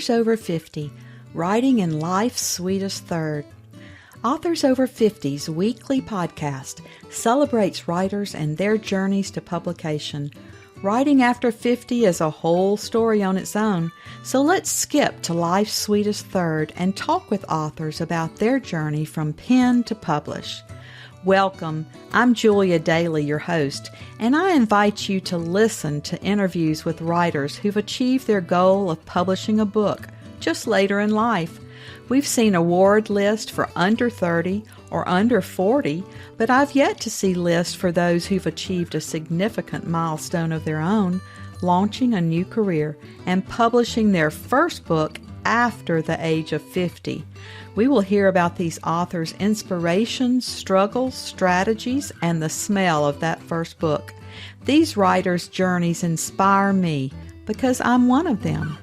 Authors Over 50, Writing in Life's Sweetest Third. Authors Over 50's weekly podcast celebrates writers and their journeys to publication. Writing after 50 is a whole story on its own, so let's skip to life's sweetest third and talk with authors about their journey from pen to publish. Welcome, I'm Julia Daly, your host, and I invite you to listen to interviews with writers who've achieved their goal of publishing a book just later in life. We've seen award lists for under 30 or under 40, but I've yet to see lists for those who've achieved a significant milestone of their own, launching a new career and publishing their first book after the age of 50. We will hear about these authors' inspirations, struggles, strategies, and the smell of that first book. These writers' journeys inspire me because I'm one of them.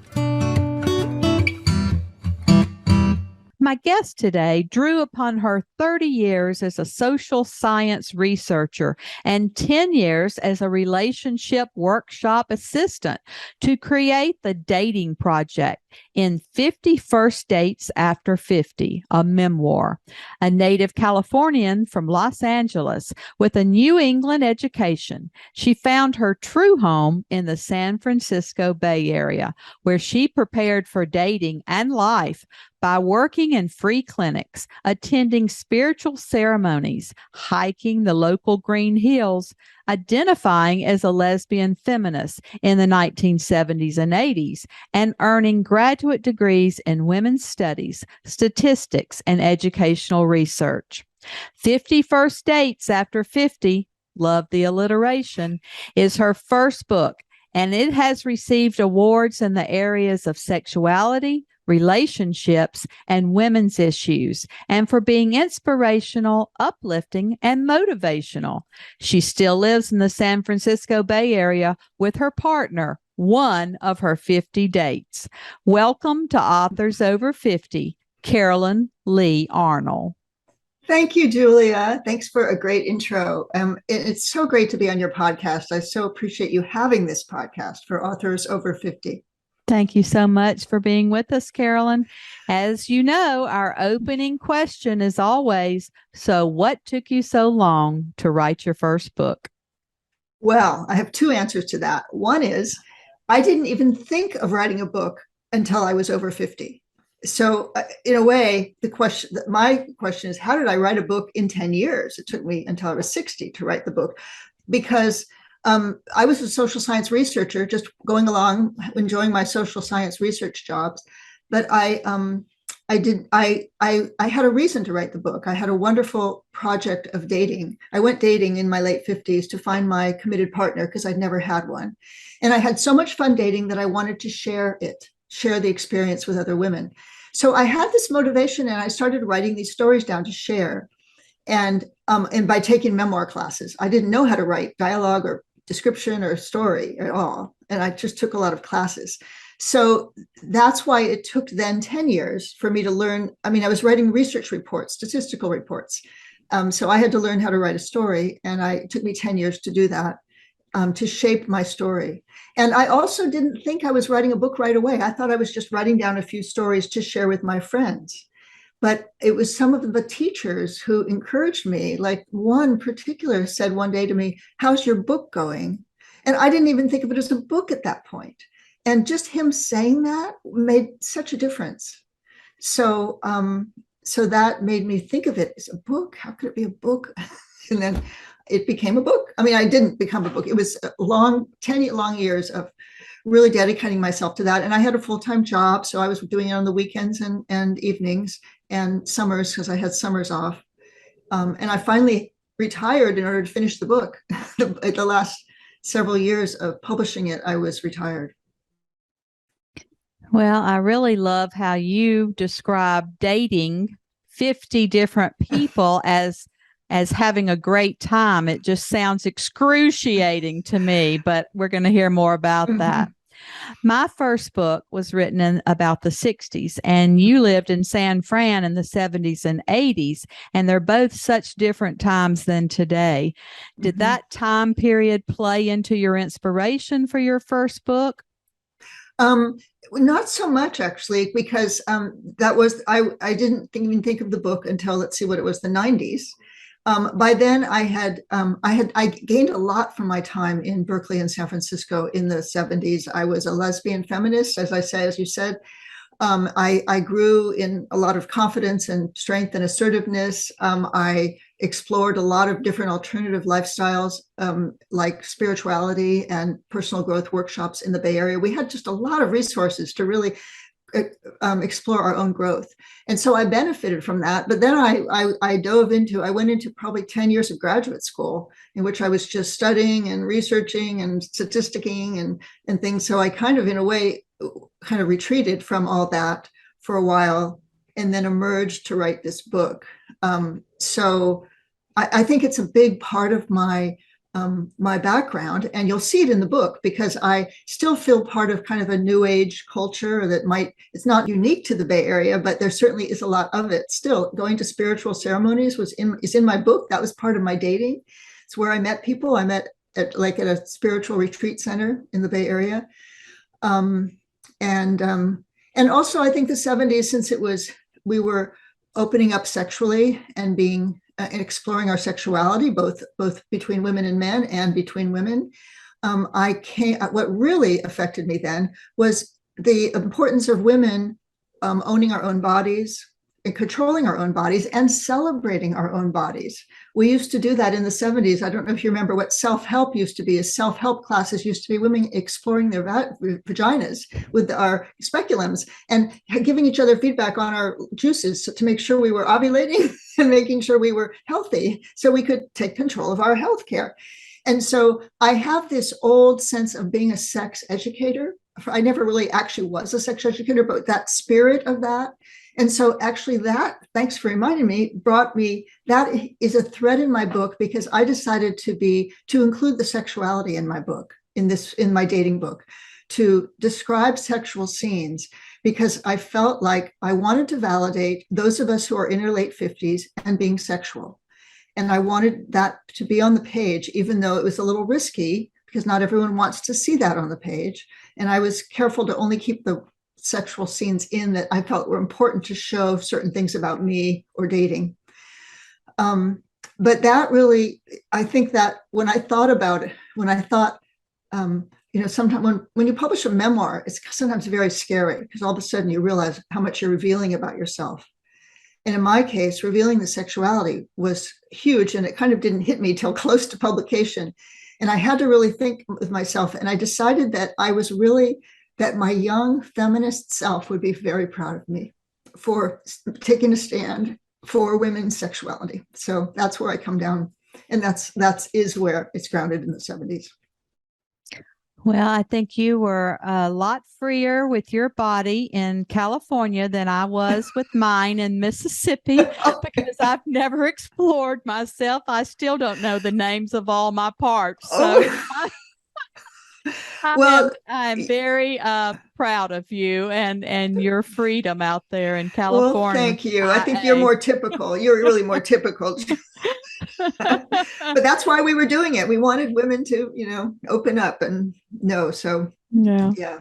My guest today drew upon her 30 years as a social science researcher and 10 years as a relationship workshop assistant to create the Dating Project in 50 First Dates After 50, a memoir. A native Californian from Los Angeles with a New England education, she found her true home in the San Francisco Bay Area, where she prepared for dating and life by working in free clinics, attending spiritual ceremonies, hiking the local green hills, identifying as a lesbian-feminist in the 1970s and 80s, and earning graduate degrees in women's studies, statistics, and educational research. 50 First Dates After 50, love the alliteration, is her first book, and it has received awards in the areas of sexuality, relationships, and women's issues, and for being inspirational, uplifting, and motivational. She still lives in the San Francisco Bay Area with her partner, one of her 50 dates. Welcome to Authors Over 50, Carolyn Lee Arnold. Thank you, Julia. Thanks for a great intro. It's so great to be on your podcast. I so appreciate you having this podcast for Authors Over 50. Thank you so much for being with us, Carolyn. As you know, our opening question is always, so what took you so long to write your first book? Well, I have two answers to that. One is, I didn't even think of writing a book until I was over 50. So in a way, my question is, how did I write a book in 10 years? It took me until I was 60 to write the book, because I was a social science researcher, just going along, enjoying my social science research jobs. But I had a reason to write the book. I had a wonderful project of dating. I went dating in my late 50s to find my committed partner because I'd never had one. And I had so much fun dating that I wanted to share the experience with other women. So I had this motivation, and I started writing these stories down to share. And by taking memoir classes, I didn't know how to write dialogue or description or story at all. And I just took a lot of classes. So that's why it took then 10 years for me to learn. I mean, I was writing research reports, statistical reports. So I had to learn how to write a story. And it took me 10 years to do that, to shape my story. And I also didn't think I was writing a book right away. I thought I was just writing down a few stories to share with my friends. But it was some of the teachers who encouraged me. Like one particular said one day to me, "How's your book going?" And I didn't even think of it as a book at that point. And just him saying that made such a difference. So that made me think of it as a book. How could it be a book? And then it became a book. I mean, I didn't become a book. It was 10 long years of really dedicating myself to that. And I had a full-time job, so I was doing it on the weekends and evenings and summers, because I had summers off. And I finally retired in order to finish the book. The last several years of publishing it, I was retired. Well, I really love how you describe dating 50 different people as having a great time. It just sounds excruciating to me, but we're going to hear more about that. My first book was written in about the 60s, and you lived in San Fran in the 70s and 80s, and they're both such different times than today. Did that time period play into your inspiration for your first book? Um, Not so much actually, because I didn't even think of the book until, let's see what it was, the 90s. By then I gained a lot from my time in Berkeley and San Francisco in the 70s. I was a lesbian feminist, as you said. I grew in a lot of confidence and strength and assertiveness. I explored a lot of different alternative lifestyles, like spirituality and personal growth workshops in the Bay Area. We had just a lot of resources to really explore our own growth. And so I benefited from that. But then I went into probably 10 years of graduate school in which I was just studying and researching and statisticking and things. So I kind of, in a way, kind of retreated from all that for a while and then emerged to write this book. So I think it's a big part of my background, and you'll see it in the book because I still feel part of kind of a new age culture it's not unique to the Bay Area, but there certainly is a lot of it still. Going to spiritual ceremonies is in my book. That was part of my dating. It's where I met people. I met at a spiritual retreat center in the Bay Area. And also I think the 70s, since we were opening up sexually and being and exploring our sexuality, both between women and men and between women. What really affected me then was the importance of women owning our own bodies and controlling our own bodies and celebrating our own bodies. We used to do that in the 70s. I don't know if you remember what self-help used to be. Self-help classes used to be women exploring their vaginas with our speculums and giving each other feedback on our juices to make sure we were ovulating and making sure we were healthy so we could take control of our health care. And so I have this old sense of being a sex educator. I never really actually was a sex educator, but that spirit of that. And so actually thanks for reminding me, that is a thread in my book, because I decided to include the sexuality in my book, in my dating book, to describe sexual scenes, because I felt like I wanted to validate those of us who are in our late 50s and being sexual. And I wanted that to be on the page, even though it was a little risky, because not everyone wants to see that on the page. And I was careful to only keep the sexual scenes in that I felt were important to show certain things about me or dating. But that really, I think that when I thought about it, sometimes when you publish a memoir, it's sometimes very scary because all of a sudden you realize how much you're revealing about yourself. And in my case, revealing the sexuality was huge, and it kind of didn't hit me till close to publication. And I had to really think with myself, and I decided that my young feminist self would be very proud of me for taking a stand for women's sexuality. So that's where I come down. And that is where it's grounded in the 70s. Well, I think you were a lot freer with your body in California than I was with mine in Mississippi, because I've never explored myself. I still don't know the names of all my parts. So I'm very proud of you and your freedom out there in California. Well, thank you. I think you're more typical. You're really more typical. But that's why we were doing it. We wanted women to, open up and know. So, yeah.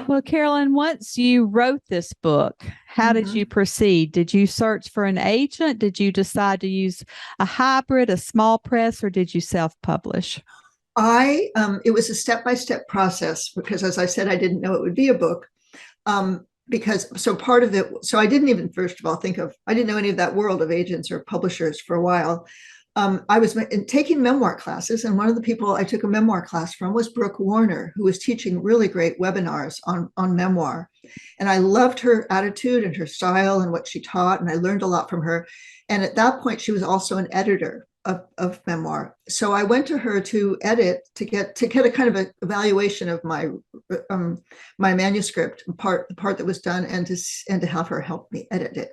Well, Carolyn, once you wrote this book, how did you proceed? Did you search for an agent? Did you decide to use a hybrid, a small press, or did you self-publish? It was a step-by-step process because, as I said, I didn't know it would be a book. Part of it, so I didn't even, first of all, I didn't know any of that world of agents or publishers for a while. I was taking memoir classes, and one of the people I took a memoir class from was Brooke Warner, who was teaching really great webinars on memoir. And I loved her attitude and her style and what she taught, and I learned a lot from her. And at that point, she was also an editor of memoir. So I went to her to edit, to get a kind of an evaluation of my manuscript, the part that was done, and to have her help me edit it.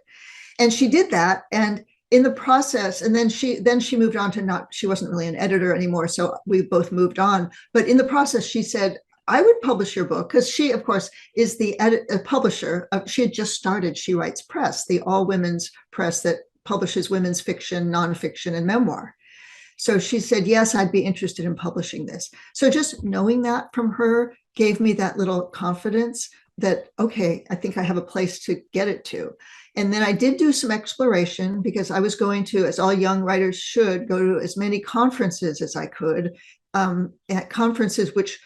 And she did that. And in the process, and then she moved on to she wasn't really an editor anymore. So we both moved on. But in the process, she said, I would publish your book, because she, of course, is the publisher. She had just started She Writes Press, the all women's press that publishes women's fiction, nonfiction, and memoir. So she said, yes, I'd be interested in publishing this. So just knowing that from her gave me that little confidence that, okay, I think I have a place to get it to. And then I did do some exploration because I was going to, as all young writers should, go to as many conferences as I could, at conferences which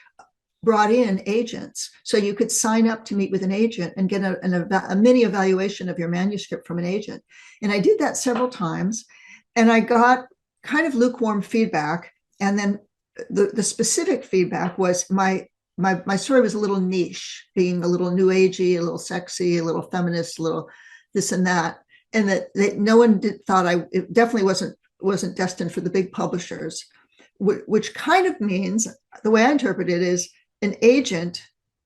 brought in agents. So you could sign up to meet with an agent and get a mini evaluation of your manuscript from an agent. And I did that several times, and I got kind of lukewarm feedback. And then the specific feedback was my story was a little niche, being a little new agey, a little sexy, a little feminist, a little this and that, and that no one thought it definitely wasn't destined for the big publishers, which kind of means, the way I interpret it is, an agent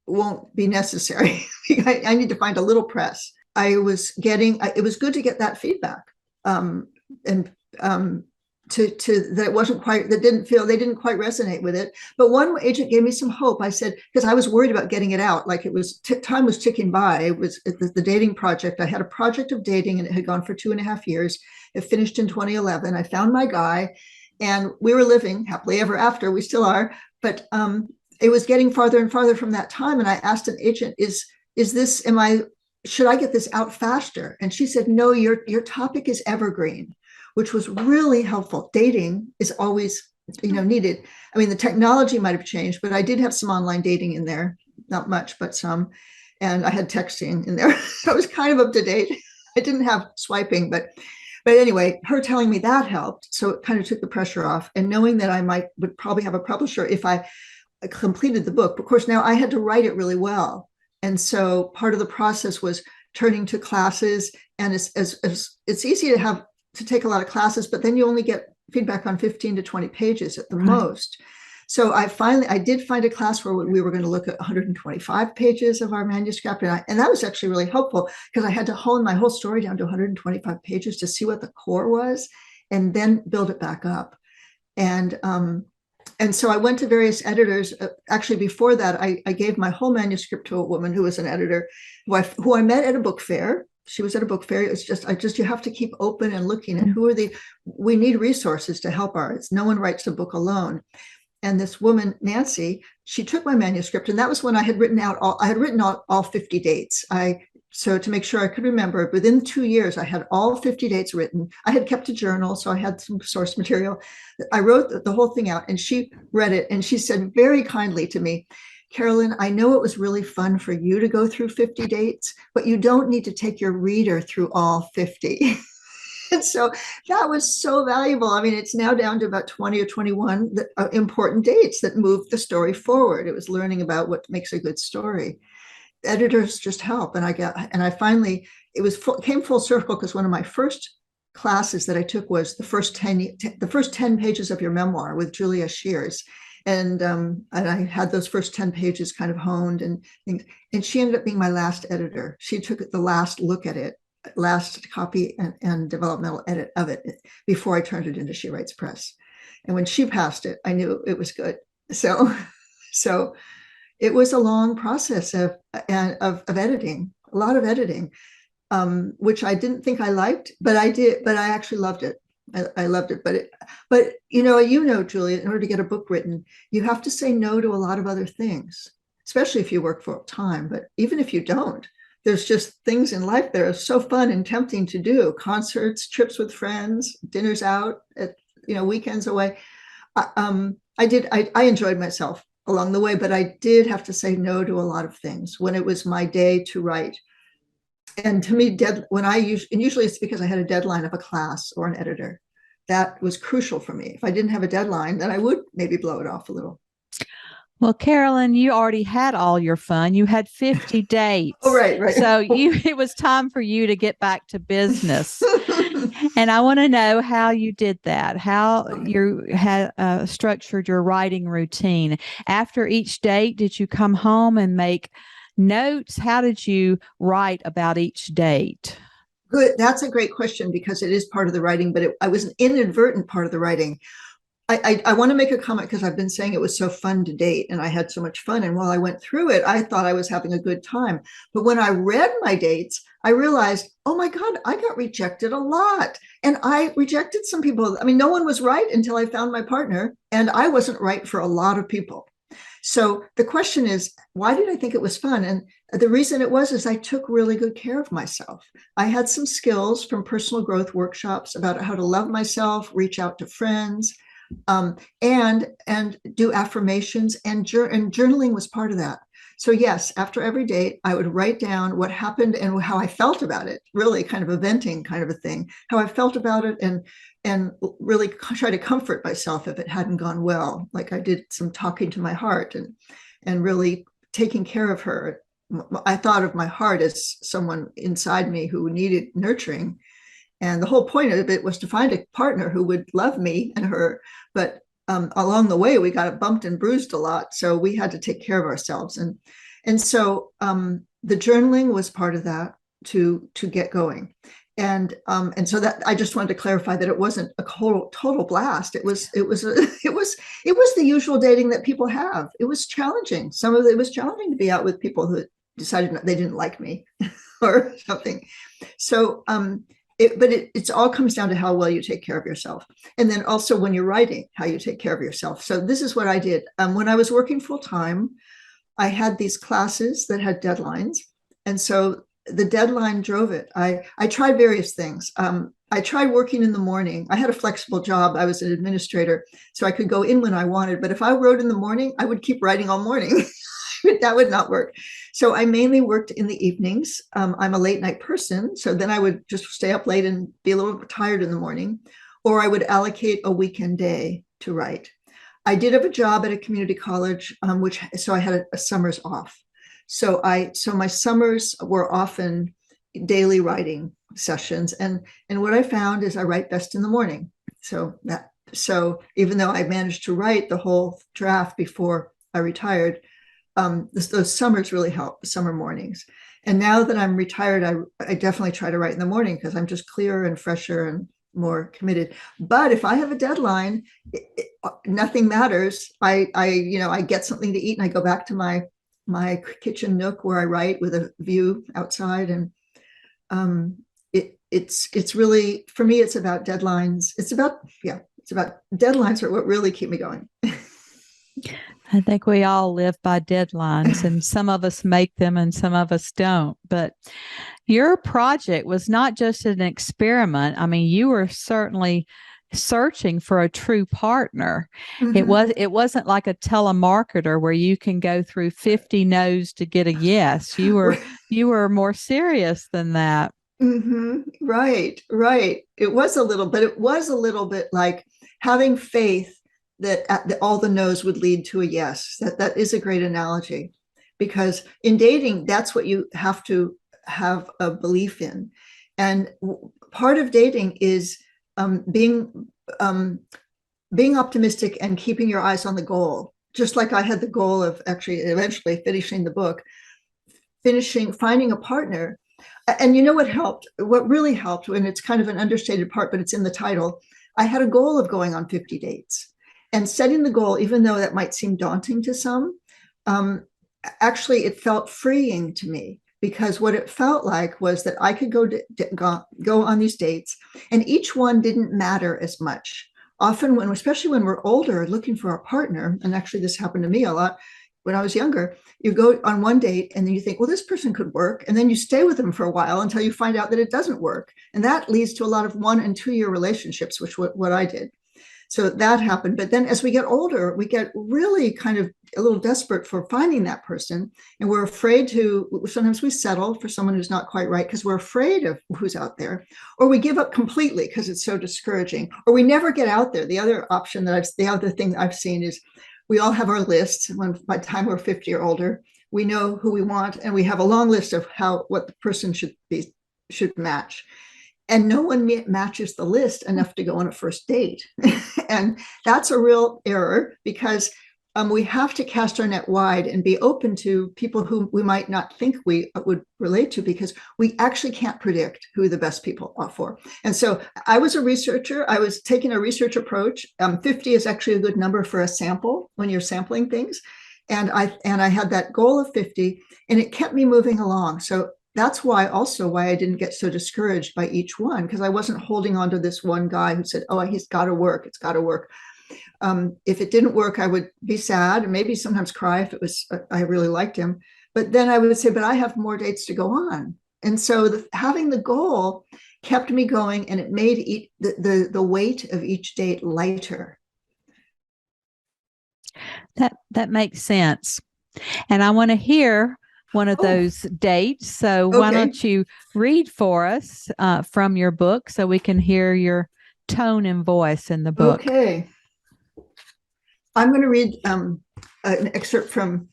won't be necessary. I need to find a little press. It was good to get that feedback, and that it wasn't quite, they didn't quite resonate with it. But one agent gave me some hope. I said, because I was worried about getting it out, like it was time was ticking by. It was the dating project. I had a project of dating, and it had gone for 2.5 years. It finished in 2011. I found my guy, and we were living happily ever after. We still are, but it was getting farther and farther from that time. And I asked an agent, should I get this out faster? And she said, no, your topic is evergreen, which was really helpful. Dating is always, needed. I mean, the technology might have changed, but I did have some online dating in there, not much, but some. And I had texting in there. I was kind of up to date. I didn't have swiping, but anyway, her telling me that helped. So it kind of took the pressure off. And knowing that I would probably have a publisher if I completed the book. Of course, now I had to write it really well. And so part of the process was turning to classes. And it's easy to take a lot of classes, but then you only get feedback on 15 to 20 pages at the most. So I did find a class where we were going to look at 125 pages of our manuscript. And that was actually really helpful, because I had to hone my whole story down to 125 pages to see what the core was, and then build it back up. And so I went to various editors. Actually, before that, I gave my whole manuscript to a woman who was an editor who I met at a book fair. She was at a book fair. It's just you have to keep open and looking at we need resources to help artists. No one writes a book alone. And this woman, Nancy, she took my manuscript, and that was when I had written out all 50 dates. So to make sure I could remember, within 2 years, I had all 50 dates written. I had kept a journal, so I had some source material. I wrote the whole thing out, and she read it, and she said very kindly to me, Carolyn, I know it was really fun for you to go through 50 dates, but you don't need to take your reader through all 50. And so that was so valuable. I mean, it's now down to about 20 or 21 important dates that move the story forward. It was learning about what makes a good story. Editors just help. And I finally, came full circle, because one of my first classes that I took was the first 10 pages of your memoir with Julia Shears. And I had those first 10 pages kind of honed and things. And she ended up being my last editor. She took the last look at it, last copy and developmental edit of it before I turned it into She Writes Press. And when she passed it, I knew it was good. So it was a long process of editing, a lot of editing, which I didn't think I liked, but I did. But I actually loved it. I loved it. But Julia, in order to get a book written, you have to say no to a lot of other things, especially if you work full time. But even if you don't, there's just things in life that are so fun and tempting to do: concerts, trips with friends, dinners out, weekends away. I enjoyed myself along the way, but I did have to say no to a lot of things when it was my day to write. And to me, usually it's because I had a deadline of a class or an editor. That was crucial for me. If I didn't have a deadline, then I would maybe blow it off a little. Well, Carolyn, you already had all your fun. You had 50 dates. Oh, right. So it was time for you to get back to business. And I want to know how you did that, how you had structured your writing routine. After each date, did you come home and make notes? How did you write about each date? Good. That's a great question, because it is part of the writing, but I was an inadvertent part of the writing. I want to make a comment, because I've been saying it was so fun to date, and I had so much fun. And while I went through it, I thought I was having a good time. But when I read my dates, I realized, oh my God, I got rejected a lot. And I rejected some people. I mean, no one was right until I found my partner, and I wasn't right for a lot of people. So the question is, why did I think it was fun? And the reason it was is I took really good care of myself. I had some skills from personal growth workshops about how to love myself, reach out to friends, and do affirmations, and journaling was part of that. So yes, after every date, I would write down what happened and how I felt about it, really kind of a venting kind of a thing, how I felt about it, and really try to comfort myself if it hadn't gone well. Like I did some talking to my heart and really taking care of her. I thought of my heart as someone inside me who needed nurturing. And the whole point of it was to find a partner who would love me and her. But along the way, we got bumped and bruised a lot. So we had to take care of ourselves. And so the journaling was part of that to get going. And so that I just wanted to clarify that it wasn't a total blast. It was the usual dating that people have. It was challenging. Some of it was challenging to be out with people who decided they didn't like me or something. So it all comes down to how well you take care of yourself. And then also when you're writing, how you take care of yourself. So this is what I did. When I was working full time, I had these classes that had deadlines. And so the deadline drove it. I tried various things. I tried working in the morning. I had a flexible job. I was an administrator, so I could go in when I wanted. But if I wrote in the morning, I would keep writing all morning. That would not work. So I mainly worked in the evenings. I'm a late night person. So then I would just stay up late and be a little bit tired in the morning, or I would allocate a weekend day to write. I did have a job at a community college, so I had a summers off. So my summers were often daily writing sessions. And what I found is I write best in the morning. So even though I managed to write the whole draft before I retired, those summers really help, summer mornings. And now that I'm retired, I definitely try to write in the morning because I'm just clearer and fresher and more committed. But if I have a deadline, nothing matters. I get something to eat and I go back to my kitchen nook where I write with a view outside. And it's really, for me, it's about deadlines. It's about deadlines are what really keep me going. I think we all live by deadlines, and some of us make them and some of us don't. But your project was not just an experiment. I mean, you were certainly searching for a true partner. Mm-hmm. It wasn't like a telemarketer where you can go through 50 no's to get a yes. You were more serious than that. Mm-hmm. Right. It was a little bit like having faith that all the no's would lead to a yes. That is a great analogy, because in dating, that's what you have to have a belief in. And part of dating is being optimistic and keeping your eyes on the goal. Just like I had the goal of actually eventually finishing the book, finding a partner. And you know what helped? What really helped, and it's kind of an understated part, but it's in the title. I had a goal of going on 50 dates. And setting the goal, even though that might seem daunting to some, actually it felt freeing to me, because what it felt like was that I could go on these dates, and each one didn't matter as much. Often, especially when we're older, looking for a partner, and actually this happened to me a lot when I was younger, you go on one date and then you think, well, this person could work. And then you stay with them for a while until you find out that it doesn't work. And that leads to a lot of 1 and 2 year relationships, which what I did. So that happened. But then as we get older, we get really kind of a little desperate for finding that person. And we're afraid sometimes we settle for someone who's not quite right because we're afraid of who's out there, or we give up completely because it's so discouraging, or we never get out there. The other thing I've seen is we all have our lists. By the time we're 50 or older, we know who we want, and we have a long list of what the person should match. And no one matches the list enough to go on a first date. And that's a real error, because we have to cast our net wide and be open to people who we might not think we would relate to, because we actually can't predict who the best people are for. And so I was a researcher. I was taking a research approach. 50 is actually a good number for a sample when you're sampling things. And I had that goal of 50, and it kept me moving along. So that's why I didn't get so discouraged by each one, because I wasn't holding on to this one guy who said, oh, he's got to work. It's got to work. If it didn't work, I would be sad and maybe sometimes cry if it was, I really liked him. But then I would say, but I have more dates to go on. And so having the goal kept me going, and it made the weight of each date lighter. That makes sense. And I want to hear one of those dates. So why don't you read for us from your book so we can hear your tone and voice in the book? Okay. I'm going to read an excerpt from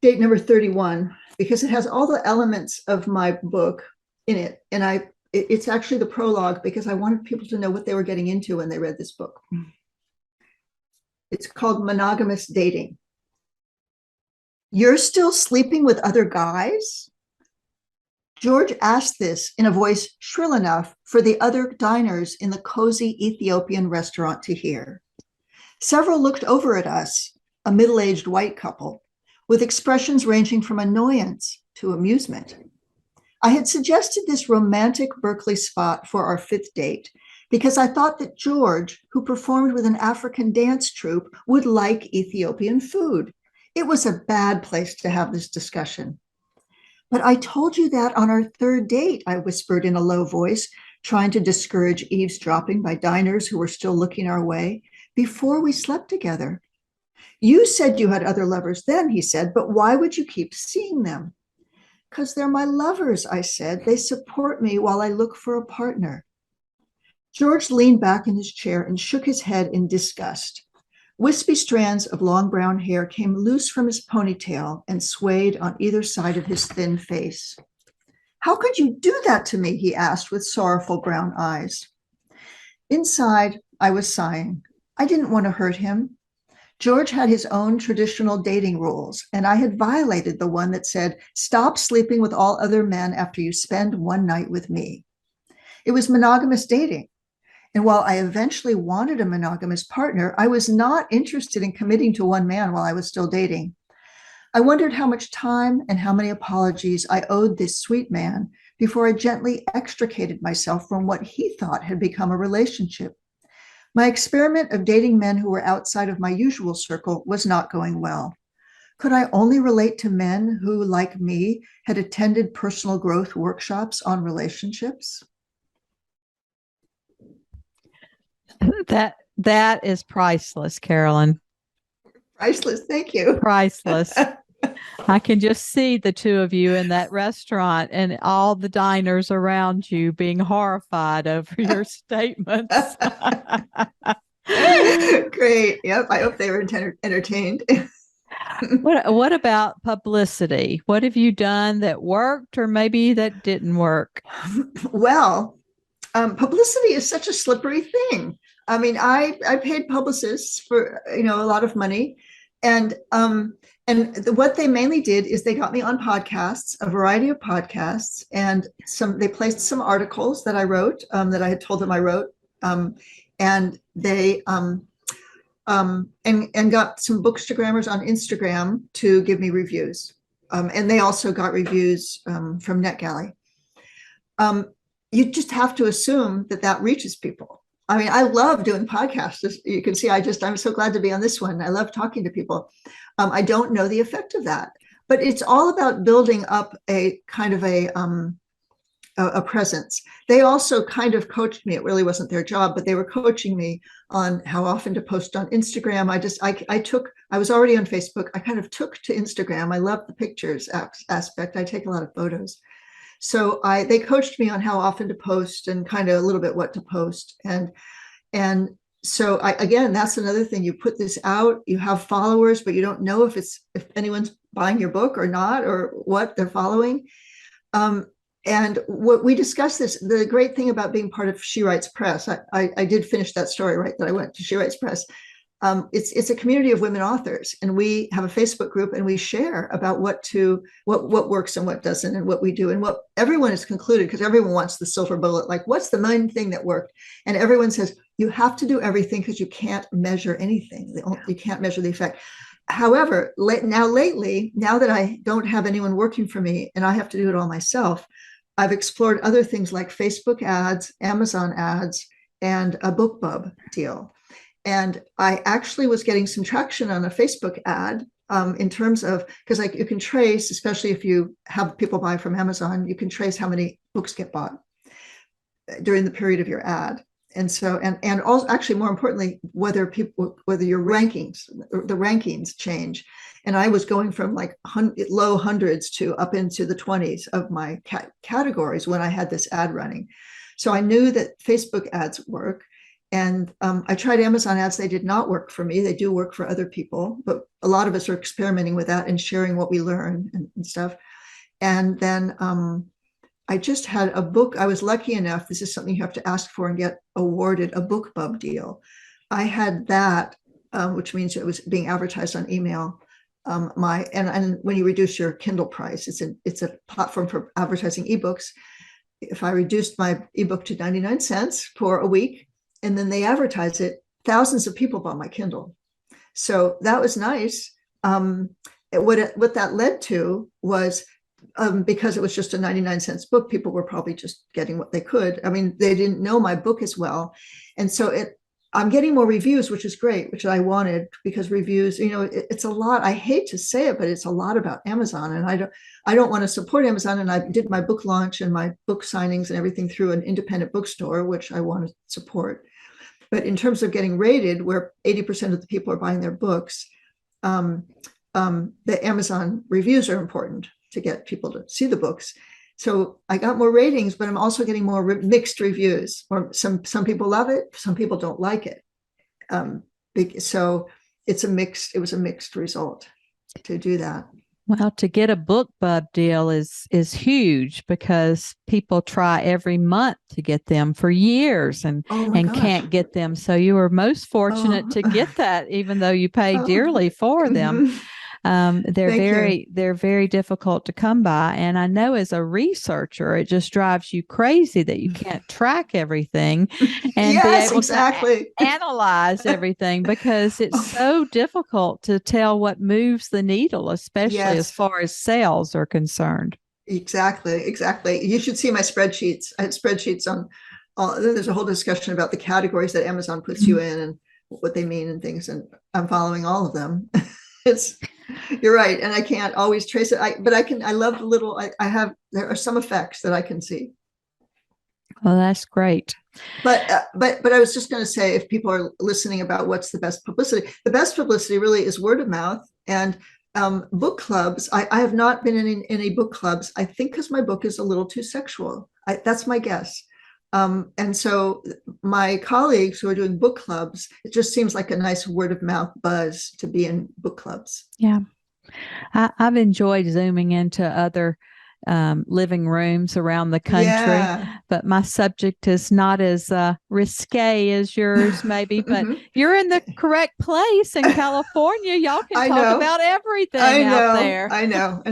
date number 31 because it has all the elements of my book in it. And it's actually the prologue because I wanted people to know what they were getting into when they read this book. It's called Monogamous Dating. You're still sleeping with other guys? George asked this in a voice shrill enough for the other diners in the cozy Ethiopian restaurant to hear. Several looked over at us, a middle-aged white couple, with expressions ranging from annoyance to amusement. I had suggested this romantic Berkeley spot for our fifth date because I thought that George, who performed with an African dance troupe, would like Ethiopian food. It was a bad place to have this discussion. But I told you that on our third date, I whispered in a low voice, trying to discourage eavesdropping by diners who were still looking our way, before we slept together. You said you had other lovers then, he said, but why would you keep seeing them? Because they're my lovers, I said. They support me while I look for a partner. George leaned back in his chair and shook his head in disgust. Wispy strands of long brown hair came loose from his ponytail and swayed on either side of his thin face. How could you do that to me? He asked with sorrowful brown eyes. Inside, I was sighing. I didn't want to hurt him. George had his own traditional dating rules, and I had violated the one that said, stop sleeping with all other men after you spend one night with me. It was monogamous dating. And while I eventually wanted a monogamous partner, I was not interested in committing to one man while I was still dating. I wondered how much time and how many apologies I owed this sweet man before I gently extricated myself from what he thought had become a relationship. My experiment of dating men who were outside of my usual circle was not going well. Could I only relate to men who, like me, had attended personal growth workshops on relationships? That is priceless, Carolyn. Priceless. Thank you. Priceless. I can just see the two of you in that restaurant and all the diners around you being horrified over your statements. Great. Yep. I hope they were entertained. What about publicity? What have you done that worked or maybe that didn't work? Well, publicity is such a slippery thing. I mean, I paid publicists for, a lot of money. And what they mainly did is they got me on podcasts, a variety of podcasts, and they placed some articles that I wrote, that I had told them I wrote, and they and got some bookstagrammers on Instagram to give me reviews, and they also got reviews from NetGalley. You just have to assume that reaches people. I mean, I love doing podcasts. As you can see, I'm so glad to be on this one. I love talking to people. I don't know the effect of that, but it's all about building up a kind of a presence. They also kind of coached me. It really wasn't their job, but they were coaching me on how often to post on Instagram. I was already on Facebook. I kind of took to Instagram. I love the pictures aspect. I take a lot of photos. So they coached me on how often to post and kind of a little bit what to post. And so again, that's another thing. You put this out, you have followers, but you don't know if anyone's buying your book or not, or what they're following. And what we discussed this, the great thing about being part of She Writes Press, I did finish that story, right? That I went to She Writes Press. It's a community of women authors, and we have a Facebook group, and we share about what works and what doesn't, and what we do, and what everyone has concluded, because everyone wants the silver bullet, like what's the main thing that worked, and everyone says you have to do everything because you can't measure anything. You can't measure the effect. However, lately, now that I don't have anyone working for me and I have to do it all myself, I've explored other things like Facebook ads, Amazon ads, and a BookBub deal. And I actually was getting some traction on a Facebook ad, in terms of, because like you can trace, especially if you have people buy from Amazon, you can trace how many books get bought during the period of your ad. And so, and also, actually more importantly, whether your the rankings change. And I was going from like low hundreds to up into the 20s of my categories when I had this ad running. So I knew that Facebook ads work. And I tried Amazon ads. They did not work for me. They do work for other people, but a lot of us are experimenting with that and sharing what we learn and stuff. And then I just had a book. I was lucky enough. This is something you have to ask for and get awarded, a BookBub deal. I had that, which means it was being advertised on email. And when you reduce your Kindle price, it's a platform for advertising ebooks. If I reduced my ebook to 99 cents for a week, and then they advertise it, thousands of people bought my Kindle. So that was nice. What that led to was, because it was just a 99 cents book, people were probably just getting what they could. I mean, they didn't know my book as well. And so I'm getting more reviews, which is great, which I wanted, because reviews, it's a lot. I hate to say it, but it's a lot about Amazon. And I don't want to support Amazon. And I did my book launch and my book signings and everything through an independent bookstore, which I want to support. But in terms of getting rated, where 80% of the people are buying their books, the Amazon reviews are important to get people to see the books. So I got more ratings, but I'm also getting more mixed reviews. Or some people love it, some people don't like it. So it was a mixed result to do that. Well, to get a BookBub deal is huge, because people try every month to get them for years and can't get them. So you were most fortunate to get that, even though you pay dearly for them. They're very difficult to come by. And I know as a researcher, it just drives you crazy that you can't track everything and be able to analyze everything, because it's so difficult to tell what moves the needle, especially as far as sales are concerned. Exactly. You should see my spreadsheets. I had spreadsheets on there's a whole discussion about the categories that Amazon puts you in and what they mean and things. And I'm following all of them. You're right. And I can't always trace it. But I love the little, there are some effects that I can see. Well, that's great. But I was just going to say, if people are listening about what's the best publicity really is word of mouth and book clubs. I have not been in any book clubs, I think, because my book is a little too sexual. That's my guess. And so my colleagues who are doing book clubs, it just seems like a nice word of mouth buzz to be in book clubs. Yeah. I've enjoyed zooming into other living rooms around the country, but my subject is not as risque as yours, maybe, but you're in the correct place in California. Y'all can talk about everything out there. I know.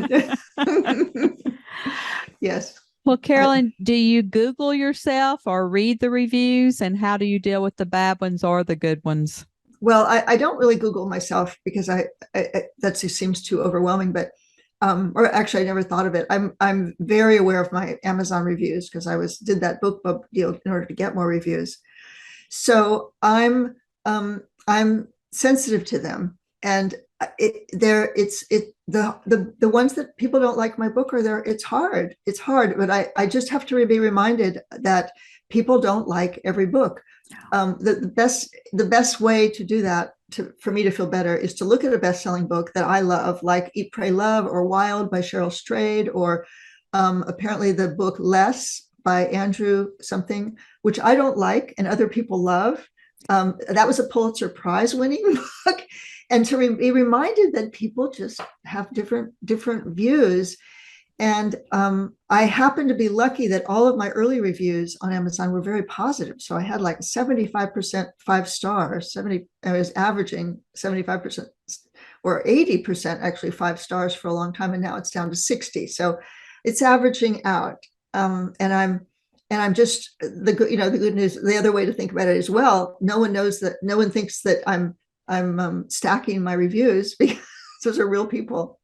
Yes. Well, Carolyn, do you Google yourself or read the reviews, and how do you deal with the bad ones or the good ones? Well, I don't really Google myself, because that just seems too overwhelming, but or actually I never thought of it. I'm very aware of my Amazon reviews, because I did that BookBub deal in order to get more reviews. So I'm sensitive to them, and the ones that people don't like my book are there. It's hard, but I just have to be reminded that people don't like every book. The best way to do that, for me to feel better, is to look at a best-selling book that I love, like Eat, Pray, Love or Wild by Cheryl Strayed, or apparently the book Less by Andrew something, which I don't like and other people love. That was a Pulitzer Prize winning book. And to be reminded that people just have different views. And I happen to be lucky that all of my early reviews on Amazon were very positive. So I had like 75% 5 stars. I was averaging 75% or 80% actually 5 stars for a long time, and now it's down to 60. So it's averaging out. And I'm just the good news. The other way to think about it as well, no one thinks that I'm stacking my reviews, because those are real people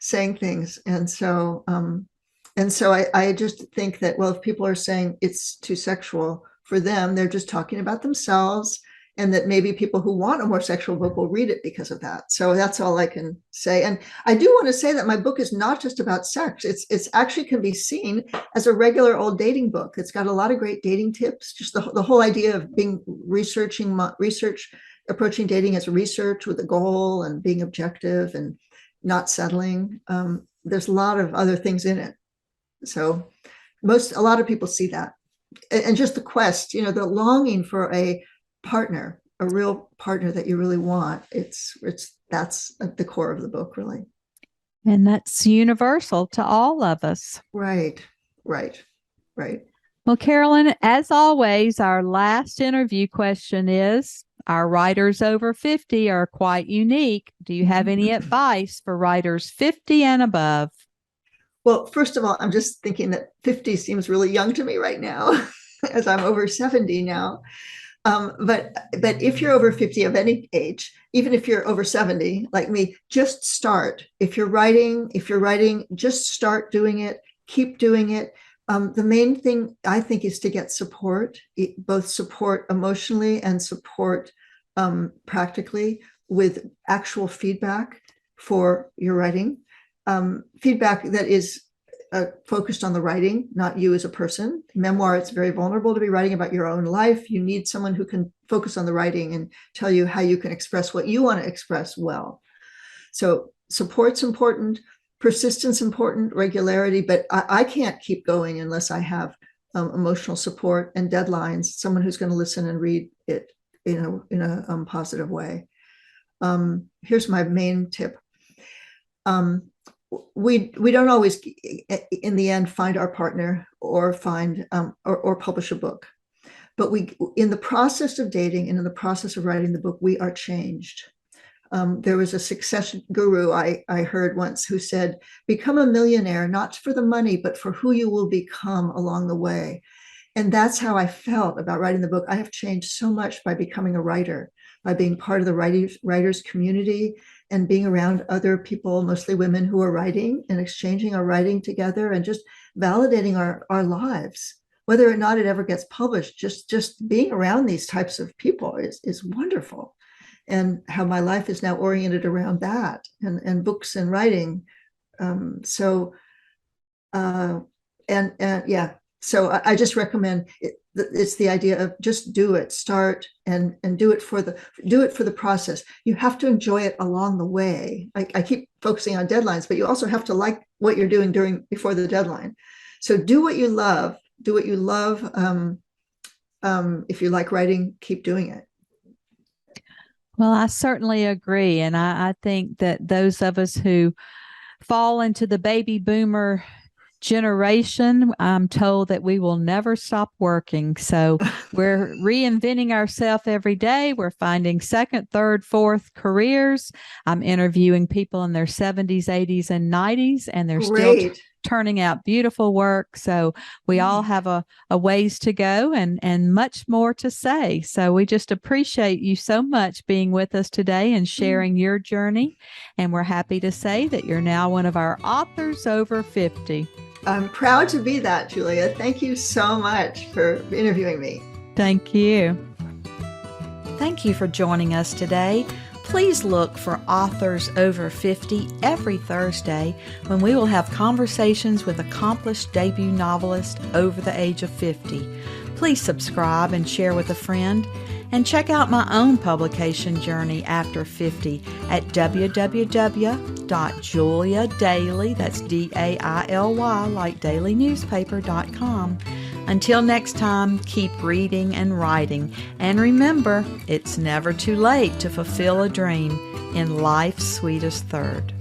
saying things. And so I just think that, well, if people are saying it's too sexual for them, they're just talking about themselves, and that maybe people who want a more sexual book will read it because of that. So that's all I can say. And I do want to say that my book is not just about sex. It's actually can be seen as a regular old dating book. It's got a lot of great dating tips, just the whole idea of being approaching dating as research with a goal and being objective and not settling. There's a lot of other things in it. So a lot of people see that. And just the quest, the longing for a partner, a real partner that you really want. That's at the core of the book, really. And that's universal to all of us. Right. Well, Carolyn, as always, our last interview question is, our writers over 50 are quite unique. Do you have any advice for writers 50 and above? Well, first of all, I'm just thinking that 50 seems really young to me right now, as I'm over 70 now. But if you're over 50 of any age, even if you're over 70, like me, just start. If you're writing, just start doing it, keep doing it. The main thing I think is to get support, both support emotionally and support practically, with actual feedback for your writing. Feedback that is focused on the writing, not you as a person. Memoir, it's very vulnerable to be writing about your own life. You need someone who can focus on the writing and tell you how you can express what you want to express well. So support's important, persistence important, regularity, but I can't keep going unless I have emotional support and deadlines, someone who's going to listen and read it in a positive way. Here's my main tip. We don't always, in the end, find our partner or find or publish a book, but in the process of dating and in the process of writing the book, we are changed. There was a success guru I heard once who said, "Become a millionaire not for the money, but for who you will become along the way." And that's how I felt about writing the book. I have changed so much by becoming a writer, by being part of the writers community and being around other people, mostly women, who are writing and exchanging our writing together and just validating our lives. Whether or not it ever gets published, just being around these types of people is wonderful. And how my life is now oriented around that and books and writing. So I just recommend it. It's the idea of just do it, start and do it for the process. You have to enjoy it along the way. I keep focusing on deadlines, but you also have to like what you're doing before the deadline. So do what you love. If you like writing, keep doing it. Well, I certainly agree. And I think that those of us who fall into the baby boomer generation, I'm told that we will never stop working. So we're reinventing ourselves every day. We're finding second, third, fourth careers. I'm interviewing people in their 70s, 80s, and 90s, and they're still turning out beautiful work. So we all have a ways to go and much more to say. So we just appreciate you so much being with us today and sharing your journey. And we're happy to say that you're now one of our authors over 50. I'm proud to be that, Julia. Thank you so much for interviewing me. Thank you. Thank you for joining us today. Please look for Authors Over 50 every Thursday when we will have conversations with accomplished debut novelists over the age of 50. Please subscribe and share with a friend. And check out my own publication journey after 50 at www.juliadaily, that's DAILY, like dailynewspaper.com. Until next time, keep reading and writing. And remember, it's never too late to fulfill a dream in life's sweetest third.